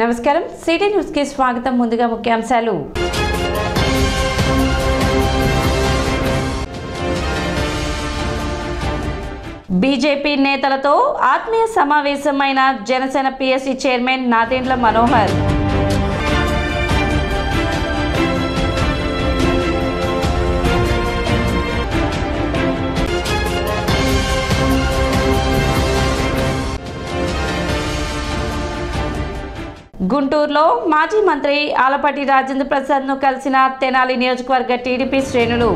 నమస్కారం city news కి స్వాగతం. ముందుగా ముఖ్యాంశాలు. బీజేపీ నేతలతో ఆత్మీయ సమావేశమైన జనసేన పిఎస్సి చైర్మన్ నాదెండ్ల మనోహర్. గుంటూరులో మాజీ మంత్రి ఆలపాటి రాజేంద్ర ప్రసాద్ ను కలిసిన తెనాలి నియోజకవర్గ టీడీపీ శ్రేణులు.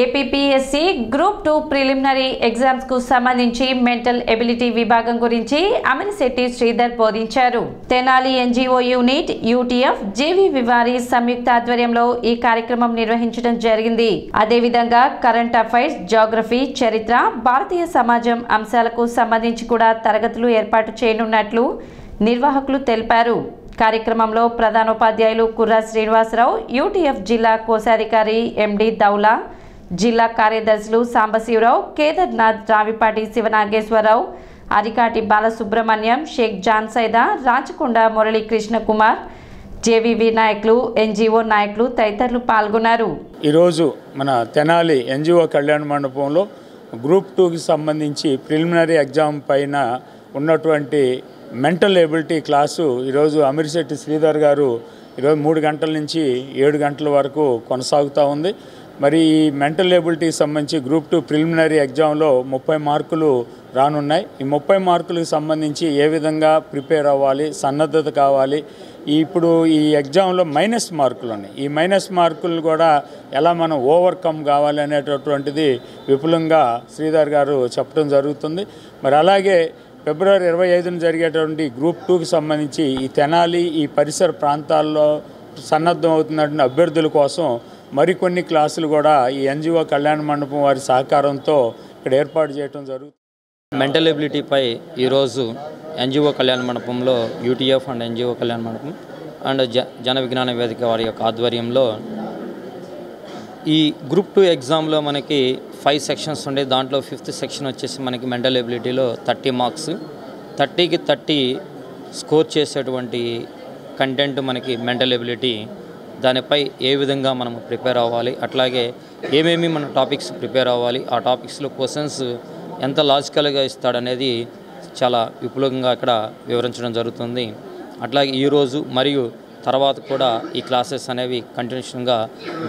ఏపీపీఎస్సీ గ్రూప్ 2 ప్రిలిమినరీ ఎగ్జామ్స్ కు సంబంధించి మెంటల్ ఎబిలిటీ విభాగం గురించి అమినిశెట్టి శ్రీధర్ బోధించారు. తెనాలి ఎన్జీఓ యూనిట్ యూటీఎఫ్ జీవి వివారి సంయుక్త ఆధ్వర్యంలో ఈ కార్యక్రమం నిర్వహించడం జరిగింది. అదేవిధంగా కరెంట్ అఫైర్స్, జియోగ్రఫీ, చరిత్ర, భారతీయ సమాజం అంశాలకు సంబంధించి కూడా తరగతులు ఏర్పాటు చేయనున్నట్లు నిర్వాహకులు తెలిపారు. కార్యక్రమంలో ప్రధానోపాధ్యాయులు కుర్రా శ్రీనివాసరావు, యూటీఎఫ్ జిల్లా కోశాధికారి ఎండి దౌలా, జిల్లా కార్యదర్శులు సాంబశివరావు, కేదార్నాథ్, రావిపాటి శివనాగేశ్వరరావు, అరికాటి బాలసుబ్రహ్మణ్యం, షేక్ జాన్ సైదా, రాచకొండ మురళీకృష్ణ కుమార్, జేవీవి నాయకులు, ఎన్జీఓ నాయకులు తదితరులు పాల్గొన్నారు. ఈరోజు మన తెనాలి ఎన్జీఓ కళ్యాణ మండపంలో గ్రూప్ 2కి సంబంధించి ప్రిలిమినరీ ఎగ్జామ్ పైన ఉన్నటువంటి మెంటల్ ఎబిలిటీ క్లాసు ఈరోజు అమినిశెట్టి శ్రీధర్ గారు ఈరోజు 3 గంటల నుంచి 7 గంటల వరకు కొనసాగుతూ ఉంది. మరి ఈ మెంటల్ ఎబిలిటీకి సంబంధించి గ్రూప్ 2 ప్రిలిమినరీ ఎగ్జామ్లో 30 మార్కులు రానున్నాయి. ఈ 30 మార్కులకు సంబంధించి ఏ విధంగా ప్రిపేర్ అవ్వాలి, సన్నద్ధత కావాలి, ఇప్పుడు ఈ ఎగ్జామ్లో మైనస్ మార్కులు ఉన్నాయి. ఈ మైనస్ మార్కులు కూడా ఎలా మనం ఓవర్కమ్ కావాలి అనేటటువంటిది విపులంగా శ్రీధర్ గారు చెప్పడం జరుగుతుంది. మరి అలాగే ఫిబ్రవరి 25న జరిగేటువంటి గ్రూప్ 2కి సంబంధించి ఈ తెనాలి, ఈ పరిసర ప్రాంతాల్లో సన్నద్ధం అవుతున్నటువంటి అభ్యర్థుల కోసం మరికొన్ని క్లాసులు కూడా ఈ ఎన్జీఓ కళ్యాణ మండపం వారి సహకారంతో ఇక్కడ ఏర్పాటు చేయడం జరుగుతుంది. మెంటల్ ఎబిలిటీపై ఈరోజు ఎన్జీఓ కళ్యాణ మండపంలో యూటీఎఫ్ అండ్ ఎన్జీఓ కళ్యాణ మండపం అండ్ జన విజ్ఞాన వేదిక వారి యొక్క ఆధ్వర్యంలో ఈ గ్రూప్ 2 ఎగ్జామ్లో మనకి 5 సెక్షన్స్ ఉండే. దాంట్లో 5th సెక్షన్ వచ్చేసి మనకి మెంటల్ ఎబిలిటీలో 30 మార్క్స్, 30కి 30 స్కోర్ చేసేటువంటి కంటెంట్ మనకి మెంటల్ ఎబిలిటీ. దానిపై ఏ విధంగా మనం ప్రిపేర్ అవ్వాలి, అట్లాగే ఏమేమి మన టాపిక్స్ ప్రిపేర్ అవ్వాలి, ఆ టాపిక్స్లో క్వశ్చన్స్ ఎంత లాజికల్గా ఇస్తాడనేది చాలా విపులంగా ఇక్కడ వివరించడం జరుగుతుంది. అట్లాగే ఈరోజు మరియు తర్వాత కూడా ఈ క్లాసెస్ అనేవి కంటిన్యూషన్గా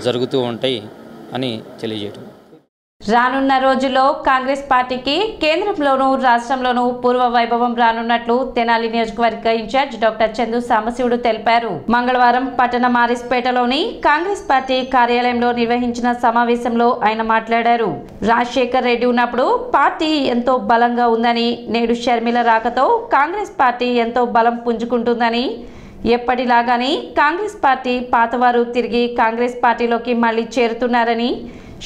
జరుగుతూ ఉంటాయి అని తెలియజేయడం. రానున్న రోజుల్లో కాంగ్రెస్ పార్టీకి కేంద్రంలోనూ రాష్ట్రంలోనూ పూర్వ వైభవం రానున్నట్లు తెనాలి నియోజకవర్గ ఇన్ఛార్జ్ డాక్టర్ చందు సాంబశివుడు తెలిపారు. మంగళవారం పట్టణ మారిస్పేటలోని కాంగ్రెస్ పార్టీ కార్యాలయంలో నిర్వహించిన సమావేశంలో ఆయన మాట్లాడారు. రాజశేఖర్ రెడ్డి ఉన్నప్పుడు పార్టీ ఎంతో బలంగా ఉందని, నేడు షర్మిల రాకతో కాంగ్రెస్ పార్టీ ఎంతో బలం పుంజుకుంటుందని, ఎప్పటిలాగానే కాంగ్రెస్ పార్టీ పాతవారు తిరిగి కాంగ్రెస్ పార్టీలోకి మళ్లీ చేరుతున్నారని,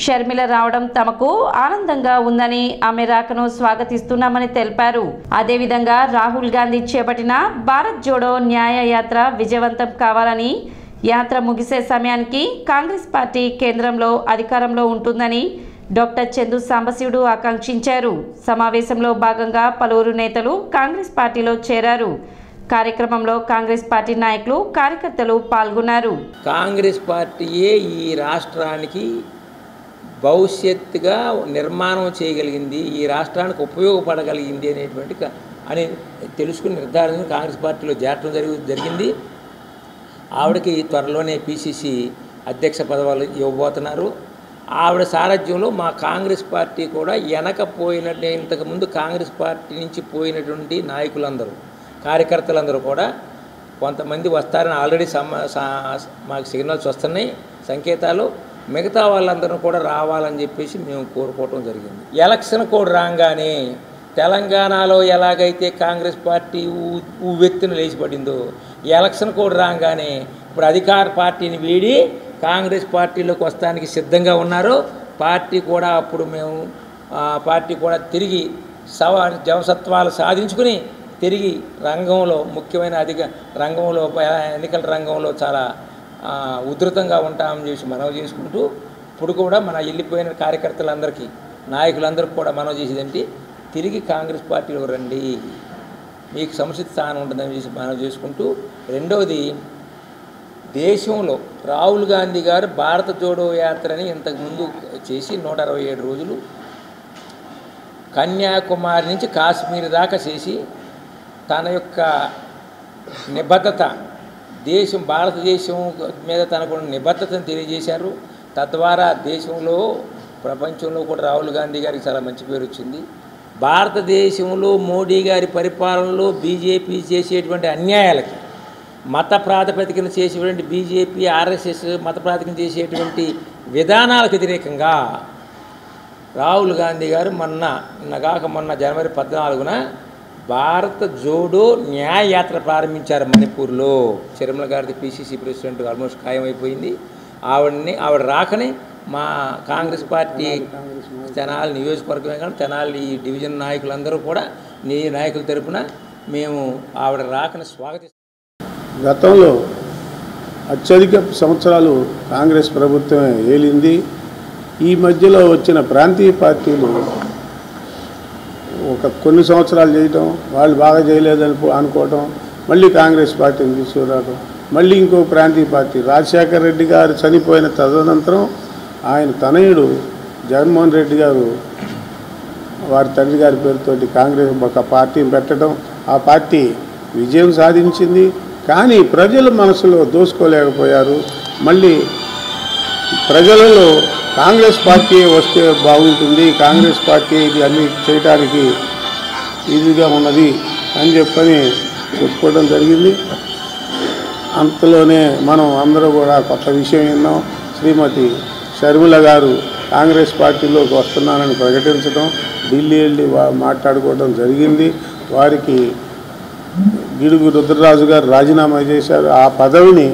షర్మిల రావడం తమకు ఆనందంగా ఉందని, ఆమె రాకను స్వాగతిస్తున్నామని తెలిపారు. అదేవిధంగా రాహుల్ గాంధీ చేపట్టిన భారత్ జోడో న్యాయ యాత్ర విజయవంతం కావాలని, యాత్ర ముగిసే సమయానికి కాంగ్రెస్ పార్టీ కేంద్రంలో అధికారంలో ఉంటుందని డాక్టర్ చందు సాంబశివుడు ఆకాంక్షించారు. సమావేశంలో భాగంగా పలువురు నేతలు కాంగ్రెస్ పార్టీలో చేరారు. కార్యక్రమంలో కాంగ్రెస్ పార్టీ నాయకులు, కార్యకర్తలు పాల్గొన్నారు. కాంగ్రెస్ పార్టీయే ఈ రాష్ట్రానికి భవిష్యత్తుగా నిర్మాణం చేయగలిగింది, ఈ రాష్ట్రానికి ఉపయోగపడగలిగింది అని తెలుసుకుని నిర్ధారణ కాంగ్రెస్ పార్టీలో చేరడం జరిగింది. ఆవిడకి త్వరలోనే పిసిసి అధ్యక్ష పదవులు ఇవ్వబోతున్నారు. ఆవిడ సారథ్యంలో మా కాంగ్రెస్ పార్టీ కూడా వెనకపోయినట్టు, ఇంతకుముందు కాంగ్రెస్ పార్టీ నుంచి పోయినటువంటి నాయకులందరూ, కార్యకర్తలందరూ కూడా కొంతమంది వస్తారని ఆల్రెడీ మాకు సిగ్నల్స్ వస్తున్నాయి, సంకేతాలు. మిగతా వాళ్ళందరూ కూడా రావాలని చెప్పేసి మేము కోరుకోవటం జరిగింది. ఎలక్షన్ కోడ్ రాగానే తెలంగాణలో ఎలాగైతే కాంగ్రెస్ పార్టీ ఉవ్వెత్తున లేచిపడిందో, ఎలక్షన్ కోడ్ రాగానే ఇప్పుడు అధికార పార్టీని వీడి కాంగ్రెస్ పార్టీలోకి వస్తానికి సిద్ధంగా ఉన్నారు. పార్టీ కూడా అప్పుడు మేము పార్టీ కూడా తిరిగి జవసత్వాలు సాధించుకుని తిరిగి రంగంలో, ముఖ్యమైన రంగంలో, ఎన్నికల రంగంలో చాలా ఉధృతంగా ఉంటామని చేసి మనవి చేసుకుంటూ ఇప్పుడు కూడా మన వెళ్ళిపోయిన కార్యకర్తలందరికీ నాయకులందరికీ కూడా మనవి చేసేదంటే తిరిగి కాంగ్రెస్ పార్టీలో రండి, మీకు సముచిత స్థానం ఉంటుందని చేసి మనవి చేసుకుంటూ, రెండవది దేశంలో రాహుల్ గాంధీ గారు భారత జోడో యాత్రని ఇంతకుముందు చేసి 167 రోజులు కన్యాకుమారి నుంచి కాశ్మీర్ దాకా చేసి తన యొక్క నిబద్ధత భారతదేశం మీద తనకున్న నిబద్ధతను తెలియజేశారు. తద్వారా దేశంలో ప్రపంచంలో కూడా రాహుల్ గాంధీ గారికి చాలా మంచి పేరు వచ్చింది. భారతదేశంలో మోడీ గారి పరిపాలనలో బీజేపీ చేసేటువంటి అన్యాయాలకి, మత ప్రాతిపదికన చేసేటువంటి బీజేపీ ఆర్ఎస్ఎస్ మత ప్రాతిపదికన చేసేటువంటి విధానాలకు వ్యతిరేకంగా రాహుల్ గాంధీ గారు మొన్న జనవరి 14న భారత జోడో న్యాయ యాత్ర ప్రారంభించారు మణిపూర్లో. చిరుమల గారిది పిసిసి ప్రెసిడెంట్ ఆల్మోస్ట్ ఖాయమైపోయింది. ఆవిడ రాకనే మా కాంగ్రెస్ పార్టీ తెనాలి నియోజకవర్గమే కానీ తెనాలి డివిజన్ నాయకులందరూ కూడా నాయకుల తరపున మేము ఆవిడ రాకని స్వాగతిస్తాం. గతంలో అత్యధిక సంవత్సరాలు కాంగ్రెస్ ప్రభుత్వమే ఏలింది. ఈ మధ్యలో వచ్చిన ప్రాంతీయ పార్టీలు కొన్ని సంవత్సరాలు చేయటం, వాళ్ళు బాగా చేయలేదని అనుకోవటం, మళ్ళీ కాంగ్రెస్ పార్టీని తీసుకురావడం, మళ్ళీ ఇంకో ప్రాంతీయ పార్టీ రాజశేఖర రెడ్డి గారు చనిపోయిన తదనంతరం ఆయన తనయుడు జగన్మోహన్ రెడ్డి గారు వారి తండ్రి గారి పేరుతోటి కాంగ్రెస్ ఒక పార్టీని పెట్టడం, ఆ పార్టీ విజయం సాధించింది. కానీ ప్రజల మనసులో దోసుకోలేకపోయారు. మళ్ళీ ప్రజలలో కాంగ్రెస్ పార్టీ వస్తే బాగుంటుంది, కాంగ్రెస్ పార్టీ ఇది అన్ని చేయడానికి ఈజీగా ఉన్నది అని చెప్పుకోవడం జరిగింది. అంతలోనే మనం అందరూ కూడా కొత్త విషయం విన్నాం. శ్రీమతి షర్మిల గారు కాంగ్రెస్ పార్టీలోకి వస్తున్నానని ప్రకటించడం, ఢిల్లీ వెళ్ళి మాట్లాడుకోవడం జరిగింది. వారికి గిడుగు రుద్రరాజు గారు రాజీనామా చేశారు. ఆ పదవిని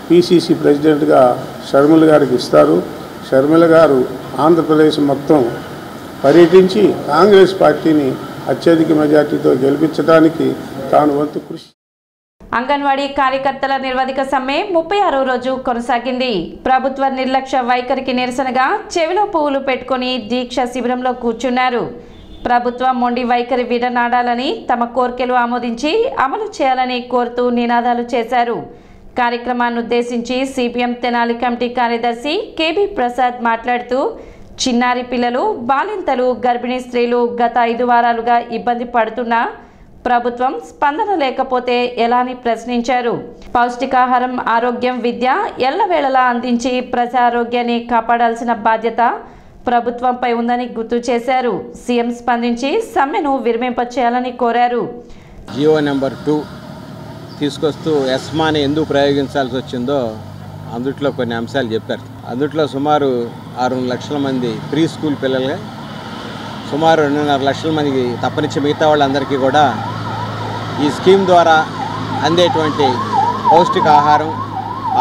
పిసిసి ప్రెసిడెంట్గా షర్మిల గారికి ఇస్తారు. షర్మిల గారు ఆంధ్రప్రదేశ్ మొత్తం పర్యటించి కాంగ్రెస్ పార్టీని అత్యధిక మెజార్టీతో గెలిపించడానికి తాను వంతు కృషి. అంగన్వాడీ కార్యకర్తల నిర్వధిక సమ్మె 36వ రోజు కొనసాగింది. ప్రభుత్వ నిర్లక్ష్య వైఖరికి నిరసనగా చెవిలో పువ్వులు పెట్టుకుని దీక్ష శిబిరంలో కూర్చున్నారు. ప్రభుత్వం మొండి వైఖరి విడనాడాలని, తమ కోర్కెలు ఆమోదించి అమలు చేయాలని కోరుతూ నినాదాలు చేశారు. కార్యక్రమాన్ని ఉద్దేశించి సిపిఎం తెనాలి కమిటీ కార్యదర్శి కేబీ ప్రసాద్ మాట్లాడుతూ, చిన్నారి పిల్లలు, బాలింతలు, గర్భిణీ స్త్రీలు గత 5 వారాలుగా ఇబ్బంది పడుతున్నా ప్రభుత్వం స్పందన లేకపోతే ఎలా అని ప్రశ్నించారు. పౌష్టికాహారం, ఆరోగ్యం, విద్య ఎల్లవేళలా అందించి ప్రజా ఆరోగ్యాన్ని కాపాడాల్సిన బాధ్యత ప్రభుత్వంపై ఉందని గుర్తు చేశారు. సీఎం స్పందించి సమ్మెను విరమింపచేయాలని కోరారు. జియో నెంబర్ 2 తీసుకొస్తూ ఎస్మాని ఎందుకు ప్రయోగించాల్సి వచ్చిందో అందుట్లో కొన్ని అంశాలు చెప్పారు. అందుట్లో సుమారు 6 లక్షల మంది ప్రీ స్కూల్ పిల్లలే, సుమారు 2.5 లక్షల మందికి తప్పనిచ్చి మిగతా వాళ్ళందరికీ కూడా ఈ స్కీమ్ ద్వారా అందేటువంటి పౌష్టికాహారం,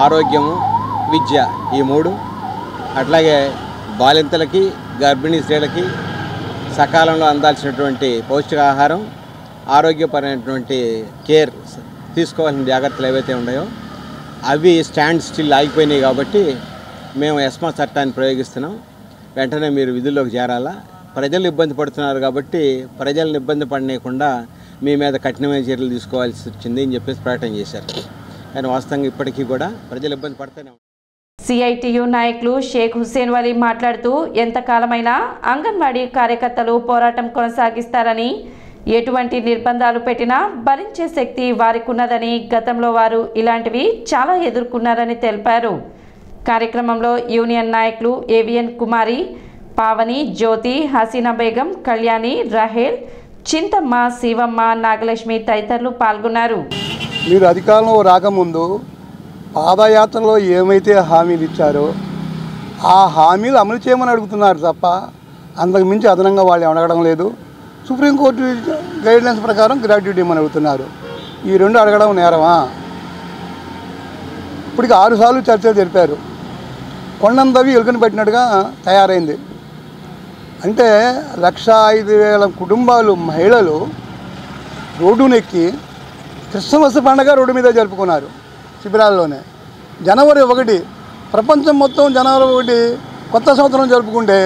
ఆరోగ్యము, విద్య ఈ 3, అట్లాగే బాలింతలకి, గర్భిణీ స్త్రీలకి సకాలంలో అందాల్సినటువంటి పౌష్టికాహారం, ఆరోగ్యపరమైనటువంటి కేర్ తీసుకోవాల్సిన జాగ్రత్తలు ఏవైతే ఉన్నాయో అవి స్టాండ్ స్టిల్ ఆగిపోయినాయి. కాబట్టి మేము ఎస్మా చట్టాన్ని ప్రయోగిస్తున్నాం. వెంటనే మీరు విధుల్లోకి చేరాలా, ప్రజలు ఇబ్బంది పడుతున్నారు కాబట్టి ప్రజలను ఇబ్బంది పడనీయకుండా మీ మీద కఠినమైన చర్యలు తీసుకోవాల్సి వచ్చింది అని చెప్పేసి ప్రకటన చేశారు. కానీ వాస్తవంగా ఇప్పటికీ కూడా ప్రజలు ఇబ్బంది పడుతూనే ఉంటారు. సిఐటియు నాయకులు షేక్ హుస్సేన్ వలీ మాట్లాడుతూ, ఎంతకాలమైనా అంగన్వాడీ కార్యకర్తలు పోరాటం కొనసాగిస్తారని, ఎటువంటి నిర్బంధాలు పెట్టినా భరించే శక్తి వారికి ఉన్నదని, గతంలో వారు ఇలాంటివి చాలా ఎదుర్కొన్నారని తెలిపారు. కార్యక్రమంలో యూనియన్ నాయకులు ఏవిఎన్ కుమారి, పావని, జ్యోతి, హసీనా బేగం, కళ్యాణి, రహేల్, చింతమ్మ, శివమ్మ, నాగలక్ష్మి తదితరులు పాల్గొన్నారు. మీరు అధికారంలో రాకముందు పాదయాత్రలో ఏమైతే హామీలు ఇచ్చారో ఆ హామీలు అమలు చేయమని అడుగుతున్నారు తప్ప అంతకు మించి అదనంగా వాళ్ళు అడగడం లేదు. సుప్రీంకోర్టు గైడ్లైన్స్ ప్రకారం గ్రాట్యుటీ ఇమ్మని అడుగుతున్నారు. ఈ 2 అడగడం నేరమా? ఇప్పటికి 6 సార్లు చర్చలు జరిపారు. కొండంతవి ఎలుకని పెట్టినట్టుగా తయారైంది. అంటే 1,05,000 కుటుంబాలు, మహిళలు రోడ్డునెక్కి క్రిస్మస్ పండుగ రోడ్డు మీద జరుపుకున్నారు శిబిరాల్లోనే. జనవరి 1 ప్రపంచం మొత్తం జనవరి 1 కొత్త సంవత్సరం జరుపుకుంటే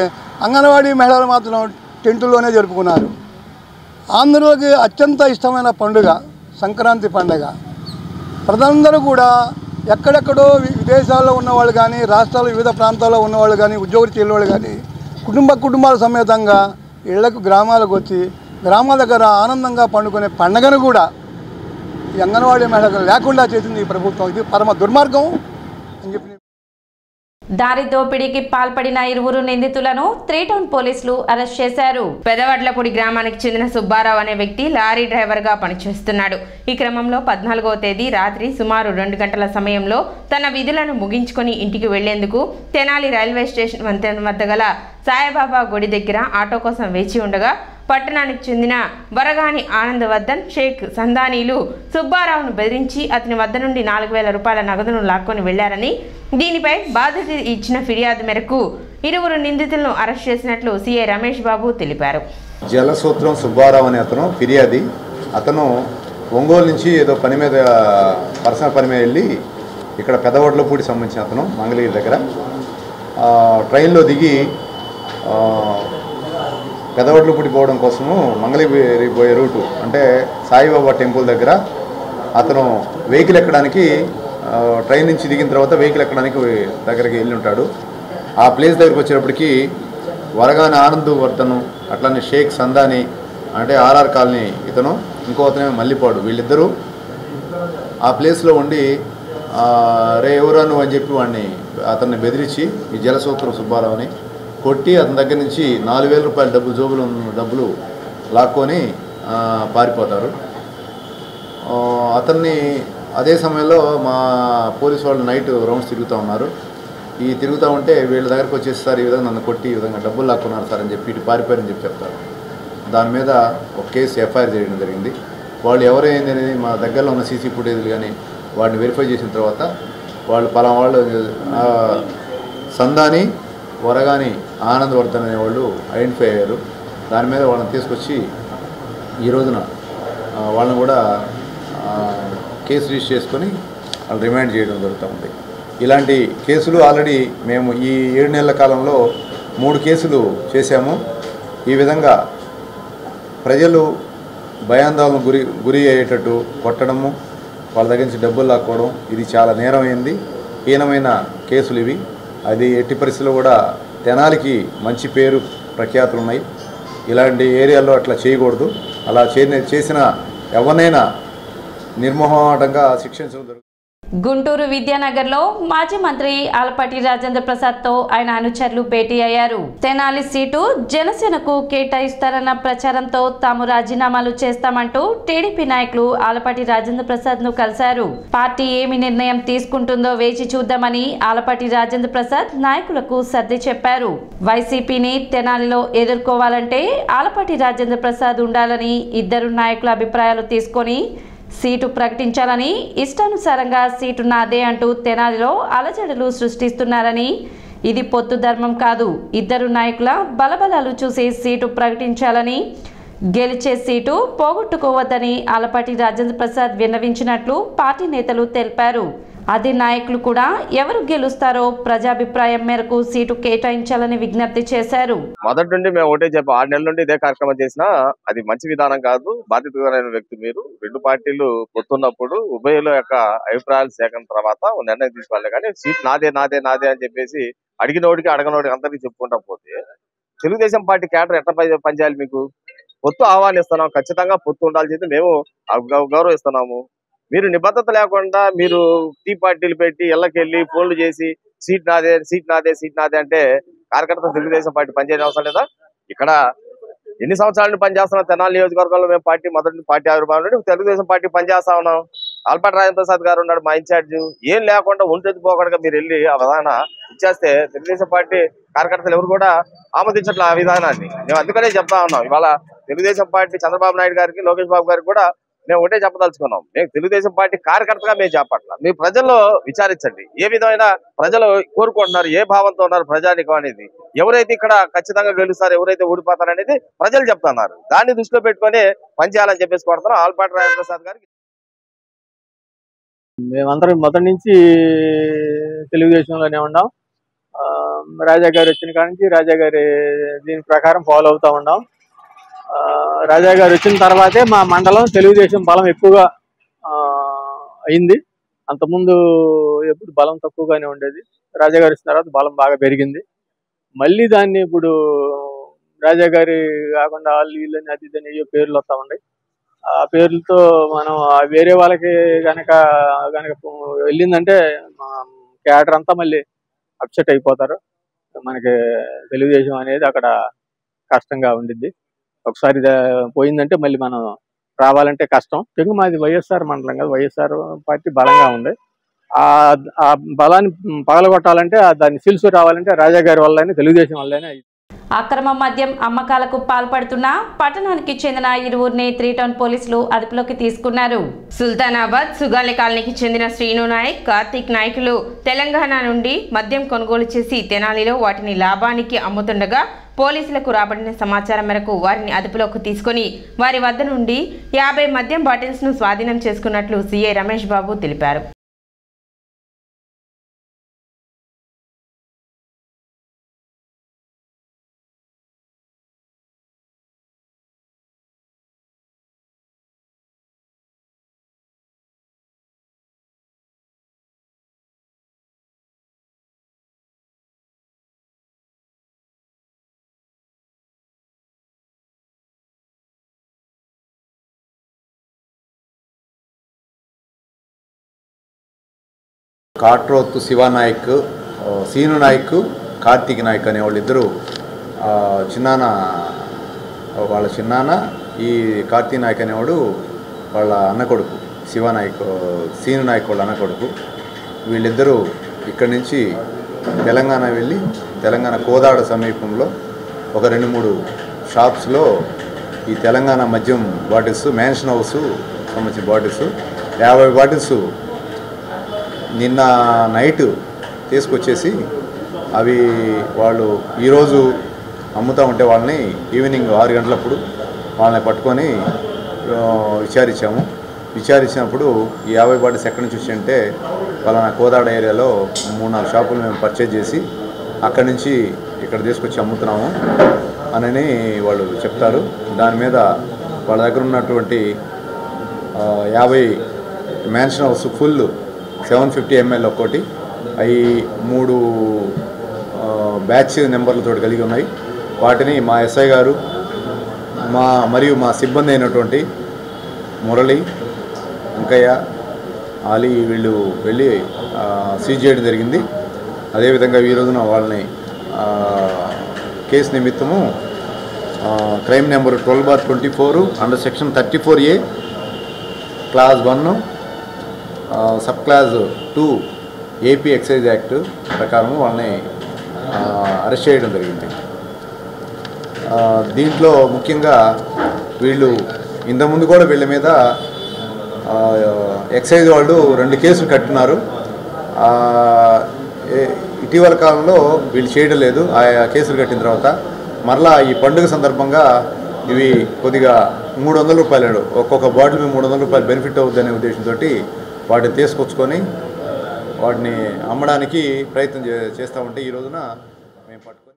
అంగన్వాడీ మహిళలు మాత్రం టెంటుల్లోనే జరుపుకున్నారు. ఆంధ్రులకి అత్యంత ఇష్టమైన పండుగ సంక్రాంతి పండుగ. ప్రజలందరూ కూడా ఎక్కడెక్కడో విదేశాల్లో ఉన్నవాళ్ళు కానీ, రాష్ట్రాల వివిధ ప్రాంతాల్లో ఉన్నవాళ్ళు కానీ, ఉద్యోగరీత్యా వెళ్ళేవాళ్ళు కానీ కుటుంబాల సమేతంగా ఇళ్లకు గ్రామాలకు వచ్చి గ్రామాల దగ్గర ఆనందంగా పండుకునే పండుగను కూడా ఈ అంగన్వాడీ మహిళలు లేకుండా చేసింది ఈ ప్రభుత్వం. ఇది పరమ దుర్మార్గం అని చెప్పి. దారి దోపిడీకి పాల్పడిన 20 నిందితులను 3 టౌన్ పోలీసులు అరెస్ట్ చేశారు. పెదవడ్లపూడి గ్రామానికి చెందిన సుబ్బారావు అనే వ్యక్తి లారీ డ్రైవర్గా పనిచేస్తున్నాడు. ఈ క్రమంలో 14వ తేదీ రాత్రి సుమారు 2 గంటల సమయంలో తన విధులను ముగించుకొని ఇంటికి వెళ్లేందుకు తెనాలి రైల్వే స్టేషన్ వంతెన వద్ద గల సాయిబాబా గుడి దగ్గర ఆటో కోసం వేచి ఉండగా పట్టణానికి చెందిన వరగాని ఆనందవర్ధన్ షేక్ సందానీలు సుబ్బారావును బెదిరించి అతని వద్ద నుండి 4,000 రూపాయల నగదును లాక్కొని వెళ్లారని, దీనిపై బాధిత ఇచ్చిన ఫిర్యాదు మేరకు 20 నిందితులను అరెస్ట్ చేసినట్లు సీఐ రమేష్ బాబు తెలిపారు. జలసూత్రం సుబ్బారావు అనే అతను ఫిర్యాది. అతను ఒంగోలు నుంచి ఏదో పర్సనల్ పని మీద వెళ్ళి ఇక్కడ పెదవడ్లపూడి సంబంధించిన అతను మంగళగిరి దగ్గర ట్రైన్లో దిగి పెదవడ్లపూడి పోవడం కోసము మంగళగిరి పోయే రూటు అంటే సాయిబాబా టెంపుల్ దగ్గర అతను వెహికల్ ఎక్కడానికి ట్రైన్ నుంచి దిగిన తర్వాత వెహికల్ ఎక్కడానికి దగ్గరికి వెళ్ళి ఉంటాడు. ఆ ప్లేస్ దగ్గరికి వచ్చేటప్పటికి వరగాని ఆనందవర్ధన్ అట్లానే షేక్ సందాని అంటే ఆర్ఆర్ కాలనీ ఇతను, ఇంకో అతనే మల్లిపాడు, వీళ్ళిద్దరూ ఆ ప్లేస్లో ఉండి రే ఎవరను అని చెప్పి అతన్ని బెదిరించి ఈ జలసూత్రం సుబ్బారావుని కొట్టి అతని దగ్గర నుంచి 4,000 రూపాయల డబ్బులు లాక్కొని పారిపోతారు. అతన్ని అదే సమయంలో మా పోలీసు వాళ్ళు నైట్ రౌండ్స్ తిరుగుతూ ఉన్నారు. తిరుగుతూ ఉంటే వీళ్ళ దగ్గరకు వచ్చేస్తారు, ఈ విధంగా నన్ను కొట్టి ఈ విధంగా డబ్బులు లాక్కున్నారు సార్ అని చెప్పి ఇటు పారిపోయారని చెప్పి చెప్తారు. దాని మీద ఒక కేసు ఎఫ్ఐఆర్ చేయడం జరిగింది. వాళ్ళు ఎవరైంది అనేది మా దగ్గరలో ఉన్న సీసీ ఫుటేజ్లు కానీ వాటిని వెరిఫై చేసిన తర్వాత వాళ్ళు సందాని వరగాని ఆనందవర్ధన్ అనేవాళ్ళు ఐడెంటిఫై అయ్యారు. దాని మీద వాళ్ళని తీసుకొచ్చి ఈ రోజున వాళ్ళని కూడా కేసు రిజిస్టర్ చేసుకొని వాళ్ళు రిమాండ్ చేయడం జరుగుతూ ఉంది. ఇలాంటి కేసులు ఆల్రెడీ మేము ఈ 7 నెలల కాలంలో 3 కేసులు చేశాము. ఈ విధంగా ప్రజలు భయాందోళన గురి అయ్యేటట్టు కొట్టడము, వాళ్ళ దగ్గర నుంచి డబ్బులు లాక్కోవడం ఇది చాలా నేరమైంది, హీనమైన కేసులు ఇవి. అది ఎట్టి పరిస్థితుల్లో కూడా తెనాలికి మంచి పేరు ప్రఖ్యాతులు ఉన్నాయి. ఇలాంటి ఏరియాల్లో అట్లా చేయకూడదు. అలా చేసిన ఎవరినైనా నిర్మోహమాటంగా శిక్షించడం జరుగుతుంది. గుంటూరు విద్యానగర్లో మాజీ మంత్రి ఆలపాటి రాజేంద్ర ప్రసాద్తో ఆయన అనుచరులు భేటీ అయ్యారు. తెనాలి సీటు జనసేనకు కేటాయిస్తారన్న ప్రచారంతో తాము రాజీనామాలు చేస్తామంటూ టీడీపీ నాయకులు ఆలపాటి రాజేంద్ర ప్రసాద్ ను కలిశారు. పార్టీ ఏమి నిర్ణయం తీసుకుంటుందో వేచి చూద్దామని ఆలపాటి రాజేంద్ర ప్రసాద్ నాయకులకు సర్ది చెప్పారు. వైసీపీని తెనాలిలో ఎదుర్కోవాలంటే ఆలపాటి రాజేంద్ర ప్రసాద్ ఉండాలని ఇద్దరు నాయకుల అభిప్రాయాలు తీసుకొని సీటు ప్రకటించాలని, ఇష్టానుసారంగా సీటు నాదే అంటూ తెనాలిలో అలజడులు సృష్టిస్తున్నారని, ఇది పొత్తు ధర్మం కాదు, ఇద్దరు నాయకుల బలబలాలు చూసి సీటు ప్రకటించాలని, గెలిచే సీటు పోగొట్టుకోవద్దని ఆలపాటి రాజేంద్ర ప్రసాద్ విన్నవించినట్లు పార్టీ నేతలు తెలిపారు. అదే నాయకులు కూడా ఎవరు గెలుస్తారో ప్రజాభిప్రాయం మేరకు సీటు కేటాయించాలని విజ్ఞప్తి చేశారు. మొదటి నుండి మేము ఒకటే చెప్పి 6 నెలల నుండి ఇదే కార్యక్రమం చేసినా అది మంచి విధానం కాదు. బాధ్యతమైన వ్యక్తి మీరు. 2 పార్టీలు పొత్తున్నప్పుడు ఉభయుల యొక్క అభిప్రాయాలు సేకరణ తర్వాత నిర్ణయం తీసుకోవాలి. కానీ సీట్ నాదే నాదే నాదే అని చెప్పేసి అడిగినోడికి అడగనోడికి అందరికీ చెప్పుకుంటా పోతే తెలుగుదేశం పార్టీ క్యాడర్ ఎట్లా పనిచేయాలి? మీకు పొత్తు ఆహ్వానిస్తున్నాం, ఖచ్చితంగా పొత్తు ఉండాల్సింది మేము గౌరవిస్తున్నాము. మీరు నిబద్ధత లేకుండా మీరు టీ పార్టీలు పెట్టి ఇళ్ళకెళ్ళి ఫోన్లు చేసి సీట్ నాదే సీట్ నాదే సీట్ నాదే అంటే కార్యకర్తలు తెలుగుదేశం పార్టీ పనిచేయడం అవసరం లేదా? ఇక్కడ ఎన్ని సంవత్సరాలు పనిచేస్తున్నాం తెనాలి నియోజకవర్గంలో మేము పార్టీ మొదటి పార్టీ ఆవిర్భావం నుండి తెలుగుదేశం పార్టీ పనిచేస్తా ఉన్నాం. ఆలపాటి రాజేంద్ర ప్రసాద్ గారు ఉన్నాడు మా ఇన్ఛార్జ్. ఏం లేకుండా ఒంటెత్తిపోకుండా మీరు వెళ్ళి ఆ విధాన ఇచ్చేస్తే తెలుగుదేశం పార్టీ కార్యకర్తలు ఎవరు కూడా ఆమోదించట్లే ఆ విధానాన్ని. మేము అందుకనే చెప్తా ఉన్నాం. ఇవాళ తెలుగుదేశం పార్టీ చంద్రబాబు నాయుడు గారికి, లోకేష్ బాబు గారికి కూడా మేము ఒకటే చెప్పదలుచుకున్నాం. మేము తెలుగుదేశం పార్టీ కార్యకర్తగా మేము చెప్పట్లా. మీ ప్రజల్లో విచారించండి, ఏ విధమైన ప్రజలు కోరుకుంటున్నారు, ఏ భావంతో ఉన్నారు ప్రజానికం అనేది. ఎవరైతే ఇక్కడ ఖచ్చితంగా గెలుస్తారు, ఎవరైతే ఓడిపోతారు అనేది ప్రజలు చెప్తున్నారు. దాన్ని దృష్టిలో పెట్టుకొని పనిచేయాలని చెప్పేసి కోరుతున్నాం. ఆలపాటి రాజేంద్ర ప్రసాద్ గారికి మేమందరం మొదటి నుంచి తెలుగుదేశంలోనే ఉన్నాం. రాజా గారు వచ్చిన కాడ నుంచి రాజా గారి దీని ప్రకారం ఫాలో అవుతూ ఉన్నాం. రాజా గారు వచ్చిన తర్వాతే మా మండలం తెలుగుదేశం బలం ఎక్కువగా అయింది. అంతకుముందు ఎప్పుడు బలం తక్కువగానే ఉండేది. రాజా గారు వచ్చిన తర్వాత బలం బాగా పెరిగింది. మళ్ళీ దాన్ని ఇప్పుడు రాజా గారి కాకుండా వాళ్ళు వీళ్ళని అది ఇదని అయ్యో పేర్లు వస్తూ ఉన్నాయి. ఆ పేర్లతో మనం వేరే వాళ్ళకి కనుక వెళ్ళిందంటే క్యాడర్ అంతా మళ్ళీ అప్సెట్ అయిపోతారు. మనకి తెలుగుదేశం అనేది అక్కడ కష్టంగా ఉండిద్ది. ఒకసారి పోయిందంటే మళ్ళీ మనం రావాలంటే కష్టం. ఎందుకు మాది వైఎస్ఆర్ మండలం కదా, వైఎస్ఆర్ పార్టీ బలంగా ఉంది. ఆ బలాన్ని పగలగొట్టాలంటే దాన్ని సిల్సు రావాలంటే రాజా గారి వల్లనే, తెలుగుదేశం వల్లనే. అక్రమ మద్యం అమ్మకాలకు పాల్పడుతున్న పట్టణానికి చెందిన ఇరువురిని 3 టౌన్ పోలీసులు అదుపులోకి తీసుకున్నారు. సుల్తానాబాద్ సుగాలి కాలనీకి చెందిన శ్రీను నాయక్, కార్తీక్ నాయకులు తెలంగాణ నుండి మద్యం కొనుగోలు చేసి తెనాలిలో వాటిని లాభానికి అమ్ముతుండగా పోలీసులకు రాబడిన సమాచారం మేరకు వారిని అదుపులోకి తీసుకుని వారి వద్ద నుండి 50 మద్యం బాటిల్స్ ను స్వాధీనం చేసుకున్నట్లు సీఐ రమేష్ బాబు తెలిపారు. కాట్రోత్ శివానాయక్, సీను నాయక్, కార్తీక్ నాయక్ అనే వాళ్ళిద్దరూ వాళ్ళ చిన్నాన్న, ఈ కార్తీక్ నాయక్ అనేవాడు వాళ్ళ అన్న కొడుకు, శివానాయక్ సీను నాయక్ వాళ్ళ అన్న కొడుకు. వీళ్ళిద్దరూ ఇక్కడి నుంచి తెలంగాణ వెళ్ళి తెలంగాణ కోదాడ సమీపంలో ఒక 2-3 షాప్స్లో ఈ తెలంగాణ మద్యం బాటిల్స్, మ్యాన్షన్ హౌస్ సంబంధించిన బాటిల్స్ 50 బాటిల్స్ నిన్న నైట్ తీసుకొచ్చేసి అవి వాళ్ళు ఈరోజు అమ్ముతూ ఉంటే వాళ్ళని ఈవినింగ్ 6 గంటలప్పుడు వాళ్ళని పట్టుకొని విచారించినప్పుడు ఈ 50 బాటిల్స్ ఎక్కడి నుంచి వచ్చాయంటే వాళ్ళ కోదాడ ఏరియాలో 3-4 షాపులు మేము పర్చేజ్ చేసి అక్కడి నుంచి ఇక్కడ తీసుకొచ్చి అమ్ముతున్నాము అని వాళ్ళు చెప్తారు. దాని మీద వాళ్ళ దగ్గర ఉన్నటువంటి 50 మ్యాన్షన్ హౌస్ ఫుల్ 750 ml ఒక్కటి, అవి 3 బ్యాచ్ నెంబర్లతో కలిగి ఉన్నాయి. వాటిని మా ఎస్ఐ గారు మరియు మా సిబ్బంది అయినటువంటి మురళి, వెంకయ్య, ఆలీ వీళ్ళు వెళ్ళి సీజ్ చేయడం జరిగింది. అదేవిధంగా ఈ రోజున వాళ్ళని కేసు నిమిత్తము crime number 12/24 under section 34A class 1 sub class 2 AP excise act ప్రకారం వాళ్ళని అరెస్ట్ చేయడం జరిగింది. దీంట్లో ముఖ్యంగా వీళ్ళు ఇంతకుముందు కూడా వీళ్ళ మీద ఎక్సైజ్ వాళ్ళు 2 కేసులు కట్టినారు. ఇటీవల కాలంలో వీళ్ళు చేయడం లేదు. ఆ కేసులు కట్టిన తర్వాత మరలా ఈ పండుగ సందర్భంగా ఇవి కొద్దిగా 300 రూపాయలు, ఒక్కొక్క బాటిల్ మీద 300 రూపాయలు బెనిఫిట్ అవుతుందనే ఉద్దేశంతో వాటిని తీసుకొచ్చుకొని వాటిని అమ్మడానికి ప్రయత్నం చేస్తూ ఉంటే ఈ రోజున మేము పట్టుకొని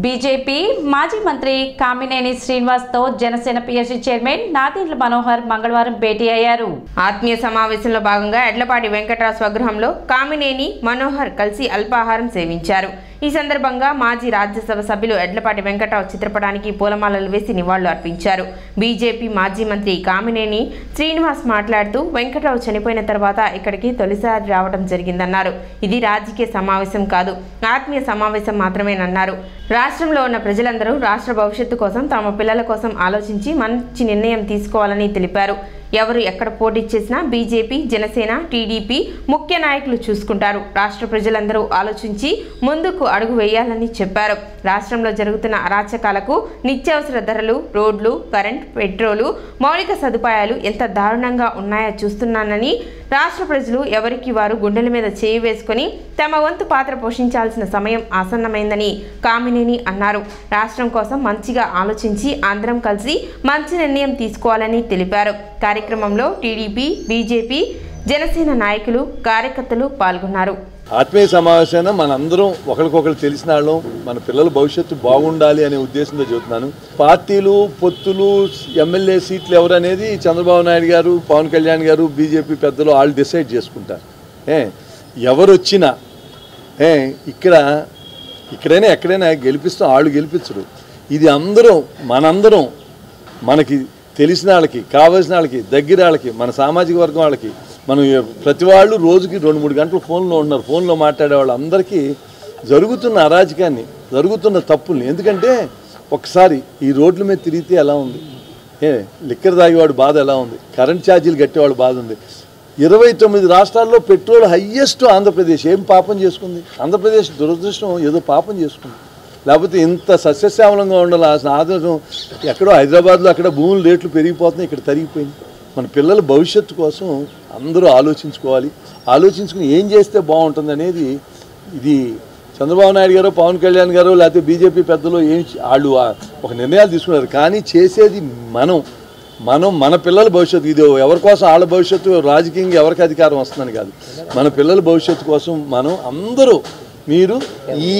బీజేపీ మాజీ మంత్రి కామినేని శ్రీనివాస్తో జనసేన పిఎస్సి చైర్మన్ నాదెండ్ల మనోహర్ మంగళవారం భేటీ అయ్యారు. ఆత్మీయ సమావేశంలో భాగంగా ఎడ్లపాటి వెంకట్రావు స్వగృహంలో కామినేని మనోహర్ కలిసి అల్పాహారం సేవించారు. ఈ సందర్భంగా మాజీ రాజ్యసభ సభ్యులు ఎడ్లపాటి వెంకట్రావు చిత్రపటానికి పూలమాలలు వేసి నివాళులు అర్పించారు. బీజేపీ మాజీ మంత్రి కామినేని శ్రీనివాస్ మాట్లాడుతూ వెంకట్రావు చనిపోయిన తర్వాత ఇక్కడికి తొలిసారి రావడం జరిగిందన్నారు. ఇది రాజకీయ సమావేశం కాదు, ఆత్మీయ సమావేశం మాత్రమేనన్నారు. రాష్ట్రంలో ఉన్న ప్రజలందరూ రాష్ట్ర భవిష్యత్తు కోసం తమ పిల్లల కోసం ఆలోచించి మంచి నిర్ణయం తీసుకోవాలని తెలిపారు. ఎవరు ఎక్కడ పోటీ చేసినా బీజేపీ, జనసేన, టీడీపీ ముఖ్య నాయకులు చూసుకుంటారు. రాష్ట్ర ప్రజలందరూ ఆలోచించి ముందుకు అడుగు వేయాలని చెప్పారు. రాష్ట్రంలో జరుగుతున్న అరాచకాలకు నిత్యావసర ధరలు, రోడ్లు, కరెంట్, పెట్రోలు, మౌలిక సదుపాయాలు ఎంత దారుణంగా ఉన్నాయో చూస్తున్నానని, రాష్ట్ర ప్రజలు ఎవరికి వారు గుండెల మీద చేయి వేసుకుని తమ వంతు పాత్ర పోషించాల్సిన సమయం ఆసన్నమైందని కామినేని అన్నారు. రాష్ట్రం కోసం మంచిగా ఆలోచించి అందరం కలిసి మంచి నిర్ణయం తీసుకోవాలని తెలిపారు. కార్యక్రమంలో టీడీపీ, బీజేపీ, జనసేన నాయకులు, కార్యకర్తలు పాల్గొన్నారు. ఆత్మీయ సమావేశం మనందరం ఒకరికొకరు తెలిసిన వాళ్ళం, మన పిల్లల భవిష్యత్తు బాగుండాలి అనే ఉద్దేశంతో చెబుతున్నాను. పార్టీలు, పొత్తులు, ఎమ్మెల్యే సీట్లు ఎవరనేది చంద్రబాబు నాయుడు గారు, పవన్ కళ్యాణ్ గారు, బీజేపీ పెద్దలు వాళ్ళు డిసైడ్ చేసుకుంటారు. ఎవరు వచ్చినా ఇక్కడైనా ఎక్కడైనా గెలిపిస్తాం, వాళ్ళు గెలిపించరు. ఇది మనందరం మనకి తెలిసిన వాళ్ళకి, కావాల్సిన వాళ్ళకి, దగ్గర వాళ్ళకి, మన సామాజిక వర్గం వాళ్ళకి, మనం ప్రతి వాళ్ళు రోజుకి 2-3 గంటలు ఫోన్లో ఉన్నారు. ఫోన్లో మాట్లాడే వాళ్ళు అందరికీ జరుగుతున్న అరాజకాన్ని, జరుగుతున్న తప్పుల్ని, ఎందుకంటే ఒకసారి ఈ రోడ్ల మీద తిరిగితే ఎలా ఉంది, లిక్కర్ తాగేవాడు బాధ ఎలా ఉంది, కరెంట్ ఛార్జీలు కట్టేవాడు బాధ ఉంది. 29 రాష్ట్రాల్లో పెట్రోల్ హయ్యెస్ట్ ఆంధ్రప్రదేశ్. ఏం పాపం చేసుకుంది ఆంధ్రప్రదేశ్? దురదృష్టం, ఏదో పాపం చేసుకుంది. లేకపోతే ఇంత సస్యశ్యామలంగా ఉండాల్సిన ఆదర్శం ఎక్కడో హైదరాబాద్లో అక్కడ భూముల రేట్లు పెరిగిపోతున్నాయి, ఇక్కడ తరిగిపోయింది. మన పిల్లల భవిష్యత్తు కోసం అందరూ ఆలోచించుకోవాలి. ఆలోచించుకుని ఏం చేస్తే బాగుంటుంది అనేది, ఇది చంద్రబాబు నాయుడు గారు, పవన్ కళ్యాణ్ గారు, లేకపోతే బీజేపీ పెద్దలు వాళ్ళు ఒక నిర్ణయాలు తీసుకున్నారు. కానీ చేసేది మన పిల్లల భవిష్యత్తు. ఇది ఎవరి కోసం వాళ్ళ భవిష్యత్తు, రాజకీయంగా ఎవరికి అధికారం వస్తుందని కాదు, మన పిల్లల భవిష్యత్తు కోసం మనం అందరూ, మీరు ఈ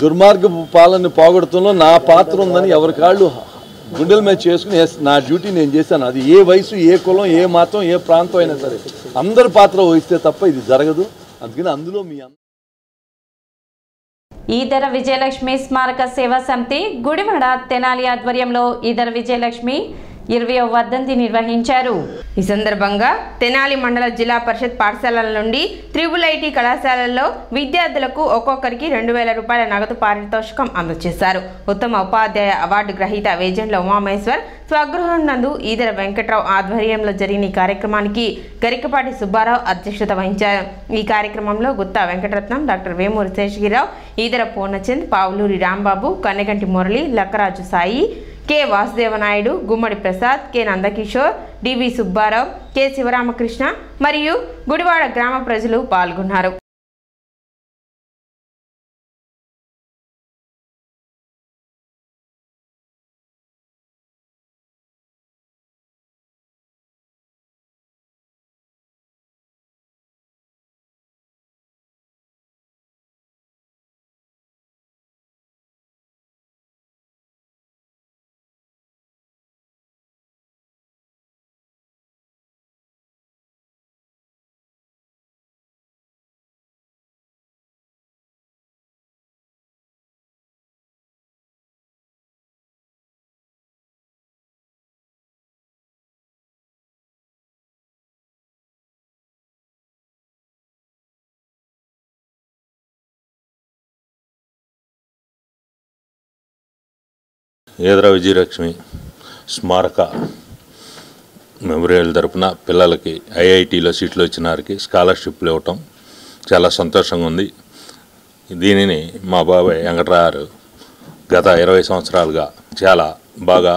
దుర్మార్గ పాలన పోగొడతంలో నా పాత్ర ఉందని ఎవరికాళ్ళు గుండెల మీద చేసుకుని నా డ్యూటీ నేను చేశాను. అది ఏ వయసు, ఏ కులం, ఏ మతం, ఏ ప్రాంతం అయినా సరే అందరి పాత్ర వహిస్తే తప్ప ఇది జరగదు. అందుకని అందులో మీ ఈదర విజయలక్ష్మి స్మారక సేవా సమితి గుడివాడ తెనాలి ఆధ్వర్యంలో ఈదర విజయలక్ష్మి 20వ వర్ధంతి నిర్వహించారు. ఈ సందర్భంగా తెనాలి మండల జిల్లా పరిషత్ పాఠశాలల నుండి IIIT కళాశాలల్లో విద్యార్థులకు ఒక్కొక్కరికి 2000 రూపాయల నగదు పారితోషికం అందజేశారు. ఉత్తమ ఉపాధ్యాయ అవార్డు గ్రహీత వేజెండ్ల ఉమామహేశ్వర్ స్వగృహం నందు ఈదర వెంకట్రావు ఆధ్వర్యంలో జరిగిన ఈ కార్యక్రమానికి గరికపాటి సుబ్బారావు అధ్యక్షత వహించారు. ఈ కార్యక్రమంలో గుత్తా వెంకటరత్నం, డాక్టర్ వేమూరి శేషగిరిరావు, ఈదర పూర్ణచంద్, పావులూరి రాంబాబు, కన్నెగంటి మురళి, లక్కరాజు సాయి, కె వాసుదేవనాయుడు, గుమ్మడి ప్రసాద్, కె నందకిషోర్, డివి సుబ్బారావు, కె శివరామకృష్ణ మరియు గుడివాడ గ్రామ ప్రజలు పాల్గొన్నారు. ఈదర విజయలక్ష్మి స్మారక మెమోరియల్ తరపున పిల్లలకి ఐఐటీలో సీట్లు వచ్చిన వారికి స్కాలర్షిప్లు ఇవ్వటం చాలా సంతోషంగా ఉంది. దీనిని మా బాబాయ్ వెంకటరావు గత 20 సంవత్సరాలుగా చాలా బాగా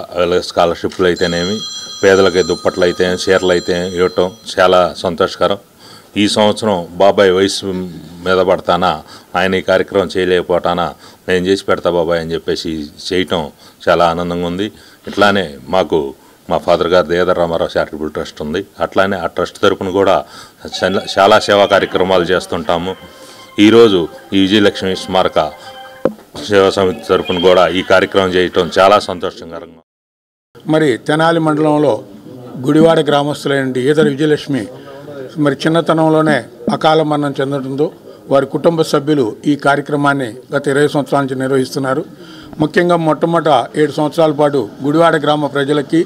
స్కాలర్షిప్లు అయితేనేమి, పేదలకి దుప్పట్లు అయితే, చీరలు అయితే ఇవ్వటం చాలా సంతోషకరం. ఈ సంవత్సరం బాబాయ్ వయసు మీద పడతానా, ఆయన ఈ కార్యక్రమం చేయలేకపోతానా, నేను చేసి పెడతా బాబాయ్ అని చెప్పేసి చేయటం చాలా ఆనందంగా ఉంది. ఇట్లానే మాకు మా ఫాదర్ గారు ఈదర రామారావు చారిటబుల్ ట్రస్ట్ ఉంది. అట్లానే ఆ ట్రస్ట్ తరపున కూడా చాలా సేవా కార్యక్రమాలు చేస్తుంటాము. ఈరోజు ఈ విజయలక్ష్మి స్మారక సేవా సమితి తరపున కూడా ఈ కార్యక్రమం చేయటం చాలా సంతోషకరంగా. మరి తెనాలి మండలంలో గుడివాడ గ్రామస్తులైన ఈదర విజయలక్ష్మి మరి చిన్నతనంలోనే అకాల మరణం చెందడంతో వారి కుటుంబ సభ్యులు ఈ కార్యక్రమాన్ని గత 20 సంవత్సరాల నుంచి నిర్వహిస్తున్నారు. ముఖ్యంగా మొట్టమొదట 7 సంవత్సరాల పాటు గుడివాడ గ్రామ ప్రజలకి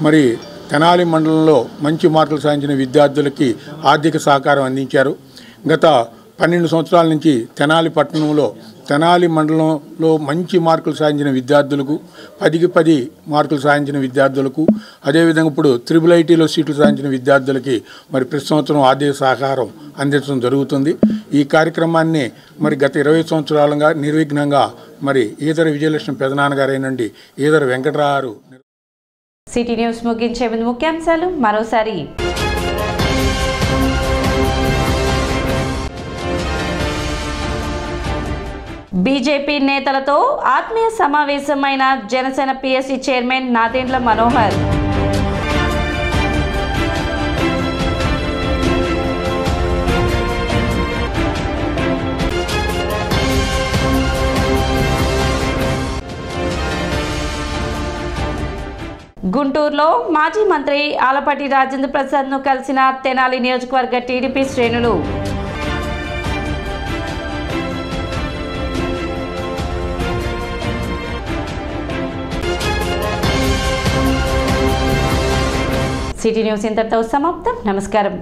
మరి తెనాలి మండలంలో మంచి మార్కులు సాధించిన విద్యార్థులకి ఆర్థిక సహకారం అందించారు. గత 12 సంవత్సరాల నుంచి తెనాలి పట్టణంలో తెనాలి మండలంలో మంచి మార్కులు సాధించిన విద్యార్థులకు 10కి 10 మార్కులు సాధించిన విద్యార్థులకు అదేవిధంగా ఇప్పుడు IIITలో సీట్లు సాధించిన విద్యార్థులకి మరి ప్రతి సంవత్సరం ఆర్థిక సహకారం అందించడం జరుగుతుంది. ఈ కార్యక్రమాన్ని మరి గత 20 సంవత్సరాలుగా నిర్విఘ్నంగా మరి ఈదర విజయలక్ష్మి పెదనాన్నగారైనండి ఈదర వెంకటరావు. సిటీ న్యూస్ ముగించే ముందు ముఖ్యాంశాలు మరోసారి. బీజేపీ నేతలతో ఆత్మీయ సమావేశమైన జనసేన పిఎస్సి చైర్మన్ నాదెండ్ల మనోహర్. గుంటూరులో మాజీ మంత్రి ఆలపాటి రాజేంద్ర ప్రసాద్ను కలిసిన తెనాలి నియోజకవర్గ టీడీపీ శ్రేణులు. సిటీ న్యూస్ ఇంతటితో సమాప్తం. నమస్కారం.